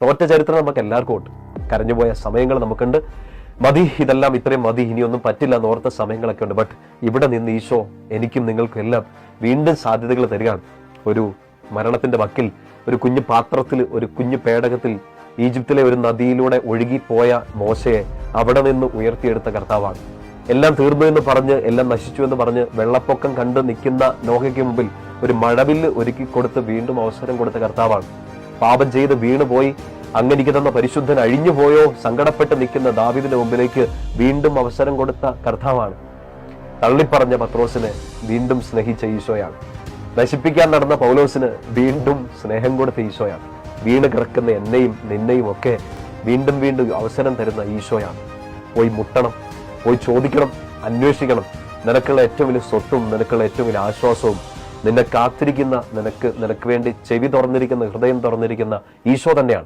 തോറ്റ ചരിത്രം നമുക്ക് എല്ലാവർക്കും ഉണ്ട്. കരഞ്ഞുപോയ സമയങ്ങൾ നമുക്കുണ്ട്. മതി, ഇതെല്ലാം ഇത്രയും മതി, ഇനിയൊന്നും പറ്റില്ല എന്ന് ഓർത്ത സമയങ്ങളൊക്കെ ഉണ്ട്. ബട്ട് ഇവിടെ നിന്ന് ഈശോ എനിക്കും നിങ്ങൾക്കും എല്ലാം വീണ്ടും സാധ്യതകൾ തരികയാണ്. ഒരു മരണത്തിന്റെ വക്കിൽ, ഒരു കുഞ്ഞു പാത്രത്തിൽ, ഒരു കുഞ്ഞു പേടകത്തിൽ ഈജിപ്തിലെ ഒരു നദിയിലൂടെ ഒഴുകിപ്പോയ മോശയെ അവിടെ നിന്ന് ഉയർത്തിയെടുത്ത കർത്താവാണ്. എല്ലാം തീർന്നു എന്ന് പറഞ്ഞ്, എല്ലാം നശിച്ചു എന്ന് പറഞ്ഞ് വെള്ളപ്പൊക്കം കണ്ട് നിൽക്കുന്ന നോഹയ്ക്ക് മുമ്പിൽ ഒരു മഴവില്ല് ഒരുക്കി കൊടുത്ത് വീണ്ടും അവസരം കൊടുത്ത കർത്താവാണ്. പാപം ചെയ്ത് വീണുപോയി അങ്ങനിക്ക് തന്ന പരിശുദ്ധൻ അഴിഞ്ഞു പോയോ സങ്കടപ്പെട്ട് നിൽക്കുന്ന ദാവീദിന്റെ മുമ്പിലേക്ക് വീണ്ടും അവസരം കൊടുത്ത കർത്താവാണ്. തള്ളിപ്പറഞ്ഞ പത്രോസിനെ വീണ്ടും സ്നേഹിച്ച ഈശോയാണ്. നശിപ്പിക്കാൻ നടന്ന പൗലോസിന് വീണ്ടും സ്നേഹം കൊടുത്ത ഈശോയാണ്. വീണ് കിടക്കുന്ന എന്നെയും നിന്നെയും ഒക്കെ വീണ്ടും വീണ്ടും അവസരം തരുന്ന ഈശോയാണ്. പോയി മുട്ടണം, പോയി ചോദിക്കണം, അന്വേഷിക്കണം. നിനക്കുള്ള ഏറ്റവും വലിയ സ്വത്തും നിനക്കുള്ള ഏറ്റവും വലിയ ആശ്വാസവും നിന്നെ കാത്തിരിക്കുന്ന, നിനക്ക് വേണ്ടി ചെവി തുറന്നിരിക്കുന്ന, ഹൃദയം തുറന്നിരിക്കുന്ന ഈശോ തന്നെയാണ്.